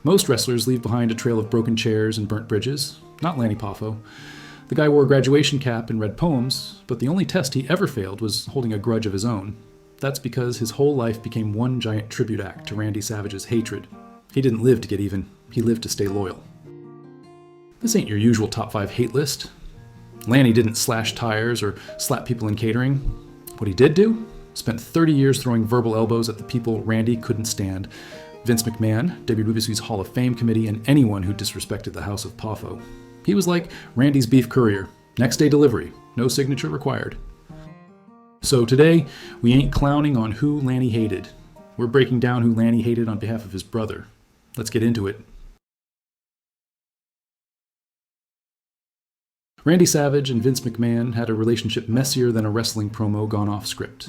Most wrestlers leave behind a trail of broken chairs and burnt bridges. Not Lanny Poffo. The guy wore a graduation cap and read poems, but the only test he ever failed was holding a grudge of his own. That's because his whole life became one giant tribute act to Randy Savage's hatred. He didn't live to get even. He lived to stay loyal. This ain't your usual top 5 hate list. Lanny didn't slash tires or slap people in catering. What he did do? Spent 30 years throwing verbal elbows at the people Randy couldn't stand. Vince McMahon, WWE's Hall of Fame committee, and anyone who disrespected the House of Poffo. He was like Randy's beef courier. Next day delivery. No signature required. So today, we ain't clowning on who Lanny hated. We're breaking down who Lanny hated on behalf of his brother. Let's get into it. Randy Savage and Vince McMahon had a relationship messier than a wrestling promo gone off script.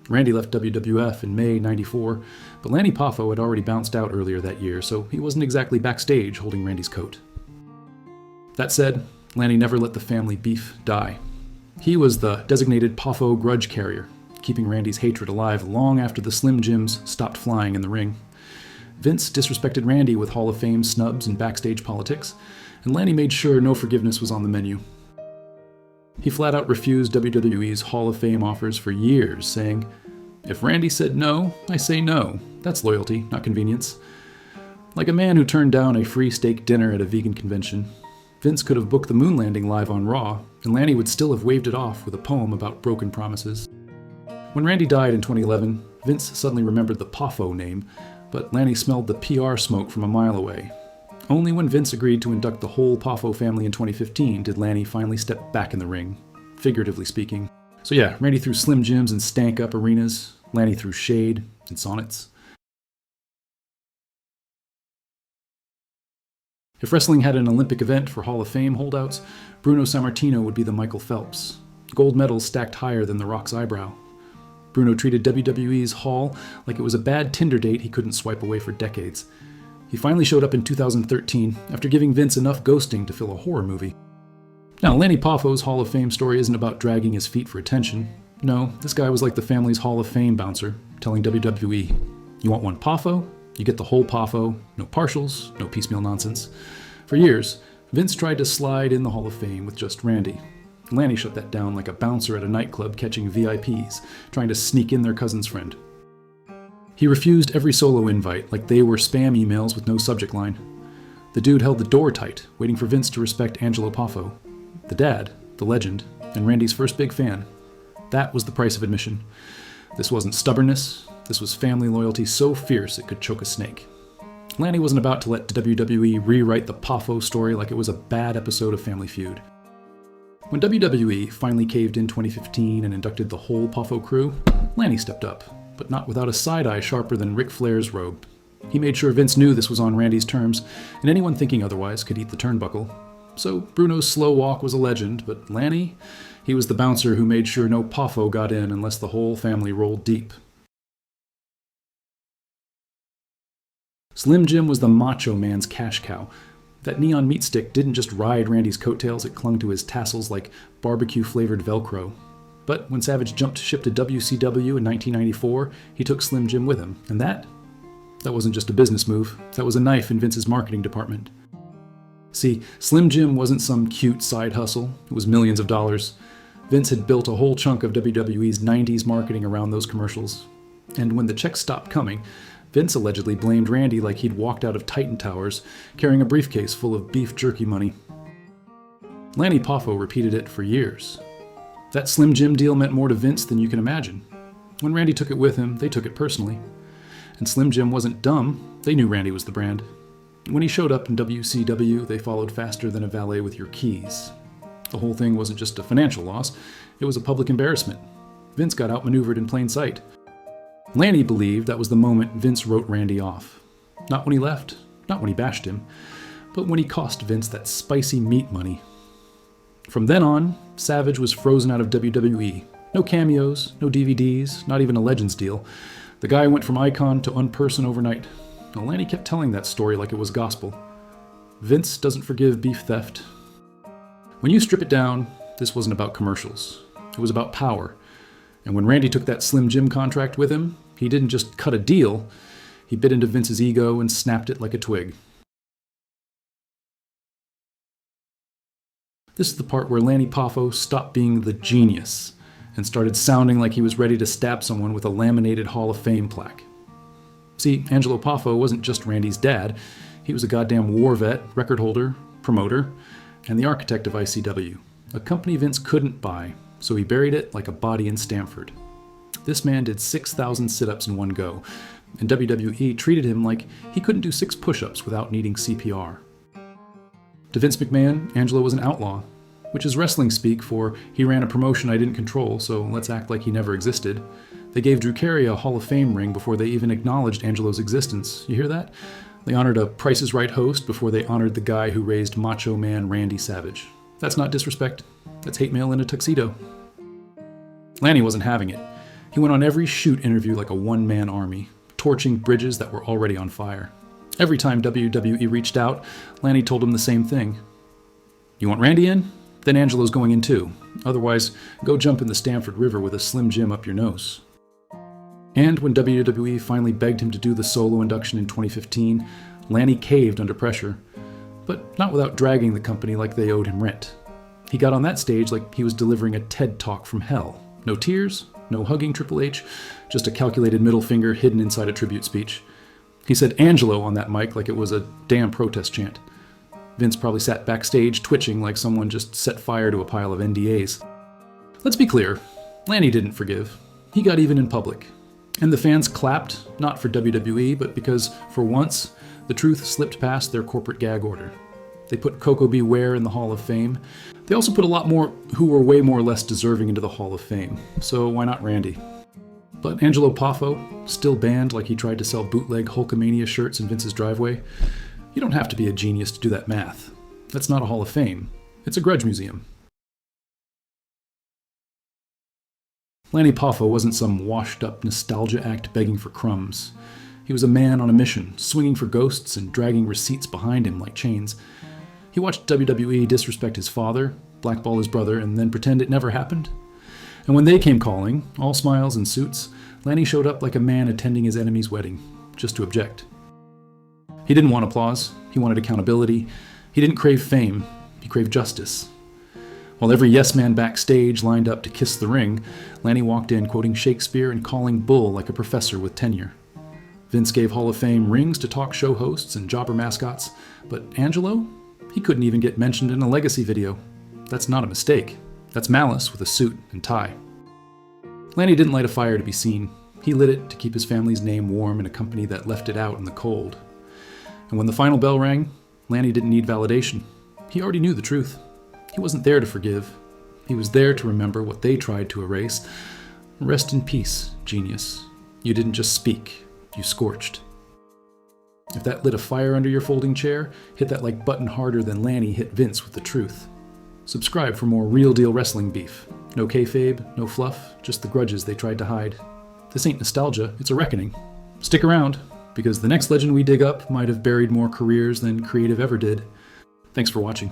Randy left WWF in May '94, but Lanny Poffo had already bounced out earlier that year, so he wasn't exactly backstage holding Randy's coat. That said, Lanny never let the family beef die. He was the designated Poffo grudge carrier, keeping Randy's hatred alive long after the Slim Jims stopped flying in the ring. Vince disrespected Randy with Hall of Fame snubs and backstage politics, and Lanny made sure no forgiveness was on the menu. He flat out refused WWE's Hall of Fame offers for years, saying, "If Randy said no, I say no. That's loyalty, not convenience." Like a man who turned down a free steak dinner at a vegan convention, Vince could have booked the moon landing live on Raw, and Lanny would still have waved it off with a poem about broken promises. When Randy died in 2011, Vince suddenly remembered the Poffo name, but Lanny smelled the PR smoke from a mile away. Only when Vince agreed to induct the whole Poffo family in 2015 did Lanny finally step back in the ring, figuratively speaking. So yeah, Randy threw Slim Jims and stank-up arenas. Lanny threw shade and sonnets. If wrestling had an Olympic event for Hall of Fame holdouts, Bruno Sammartino would be the Michael Phelps. Gold medals stacked higher than The Rock's eyebrow. Bruno treated WWE's Hall like it was a bad Tinder date he couldn't swipe away for decades. He finally showed up in 2013 after giving Vince enough ghosting to fill a horror movie. Now, Lanny Poffo's Hall of Fame story isn't about dragging his feet for attention. No, this guy was like the family's Hall of Fame bouncer, telling WWE, "You want one Poffo? You get the whole Poffo, no partials, no piecemeal nonsense." For years, Vince tried to slide in the Hall of Fame with just Randy. Lanny shut that down like a bouncer at a nightclub catching VIPs, trying to sneak in their cousin's friend. He refused every solo invite like they were spam emails with no subject line. The dude held the door tight, waiting for Vince to respect Angelo Poffo, the dad, the legend, and Randy's first big fan. That was the price of admission. This wasn't stubbornness. This was family loyalty so fierce it could choke a snake. Lanny wasn't about to let WWE rewrite the Poffo story like it was a bad episode of Family Feud. When WWE finally caved in 2015 and inducted the whole Poffo crew, Lanny stepped up, but not without a side-eye sharper than Ric Flair's robe. He made sure Vince knew this was on Randy's terms, and anyone thinking otherwise could eat the turnbuckle. So Bruno's slow walk was a legend, but Lanny, he was the bouncer who made sure no Poffo got in unless the whole family rolled deep. Slim Jim was the macho man's cash cow. That neon meat stick didn't just ride Randy's coattails, it clung to his tassels like barbecue-flavored Velcro. But when Savage jumped ship to WCW in 1994, he took Slim Jim with him. And that wasn't just a business move. That was a knife in Vince's marketing department. See, Slim Jim wasn't some cute side hustle. It was millions of dollars. Vince had built a whole chunk of WWE's 90s marketing around those commercials. And when the checks stopped coming, Vince allegedly blamed Randy like he'd walked out of Titan Towers, carrying a briefcase full of beef jerky money. Lanny Poffo repeated it for years. That Slim Jim deal meant more to Vince than you can imagine. When Randy took it with him, they took it personally. And Slim Jim wasn't dumb, they knew Randy was the brand. When he showed up in WCW, they followed faster than a valet with your keys. The whole thing wasn't just a financial loss, it was a public embarrassment. Vince got outmaneuvered in plain sight. Lanny believed that was the moment Vince wrote Randy off. Not when he left, not when he bashed him, but when he cost Vince that spicy meat money. From then on, Savage was frozen out of WWE. No cameos, no DVDs, not even a Legends deal. The guy went from icon to unperson overnight. Now, Lanny kept telling that story like it was gospel. Vince doesn't forgive beef theft. When you strip it down, this wasn't about commercials. It was about power. And when Randy took that Slim Jim contract with him, he didn't just cut a deal, He bit into Vince's ego and snapped it like a twig. This is the part where Lanny Poffo stopped being the genius and started sounding like he was ready to stab someone with a laminated Hall of Fame plaque. See, Angelo Poffo wasn't just Randy's dad. He was a goddamn war vet, record holder, promoter, and the architect of ICW, a company Vince couldn't buy, so he buried it like a body in Stamford. This man did 6,000 sit-ups in one go, and WWE treated him like he couldn't do 6 push-ups without needing CPR. To Vince McMahon, Angelo was an outlaw, which is wrestling speak for he ran a promotion I didn't control, so let's act like he never existed. They gave Drew Carey a Hall of Fame ring before they even acknowledged Angelo's existence. You hear that? They honored a Price is Right host before they honored the guy who raised Macho Man Randy Savage. That's not disrespect. That's hate mail in a tuxedo. Lanny wasn't having it. He went on every shoot interview like a one-man army, torching bridges that were already on fire. Every time WWE reached out, Lanny told him the same thing. You want Randy in? Then Angelo's going in too. Otherwise, go jump in the Stamford River with a Slim Jim up your nose. And when WWE finally begged him to do the solo induction in 2015, Lanny caved under pressure, but not without dragging the company like they owed him rent. He got on that stage like he was delivering a TED Talk from hell. No tears, no hugging Triple H, just a calculated middle finger hidden inside a tribute speech. He said Angelo on that mic like it was a damn protest chant. Vince probably sat backstage twitching like someone just set fire to a pile of NDAs. Let's be clear, Lanny didn't forgive. He got even in public. And the fans clapped, not for WWE, but because, for once, the truth slipped past their corporate gag order. They put Coco Beware in the Hall of Fame. They also put a lot more who were way more or less deserving into the Hall of Fame. So why not Randy? But Angelo Poffo, still banned like he tried to sell bootleg Hulkamania shirts in Vince's driveway, you don't have to be a genius to do that math. That's not a Hall of Fame. It's a grudge museum. Lanny Poffo wasn't some washed-up nostalgia act begging for crumbs. He was a man on a mission, swinging for ghosts and dragging receipts behind him like chains. He watched WWE disrespect his father, blackball his brother, and then pretend it never happened. And when they came calling, all smiles and suits, Lanny showed up like a man attending his enemy's wedding, just to object. He didn't want applause. He wanted accountability. He didn't crave fame. He craved justice. While every yes man backstage lined up to kiss the ring, Lanny walked in quoting Shakespeare and calling bull like a professor with tenure. Vince gave Hall of Fame rings to talk show hosts and jobber mascots, but Angelo? He couldn't even get mentioned in a legacy video. That's not a mistake. That's malice with a suit and tie. Lanny didn't light a fire to be seen. He lit it to keep his family's name warm in a company that left it out in the cold. And when the final bell rang, Lanny didn't need validation. He already knew the truth. He wasn't there to forgive. He was there to remember what they tried to erase. Rest in peace, genius. You didn't just speak, you scorched. If that lit a fire under your folding chair, hit that like button harder than Lanny hit Vince with the truth. Subscribe for more real deal wrestling beef. No kayfabe, no fluff, just the grudges they tried to hide. This ain't nostalgia, it's a reckoning. Stick around, because the next legend we dig up might have buried more careers than creative ever did. Thanks for watching.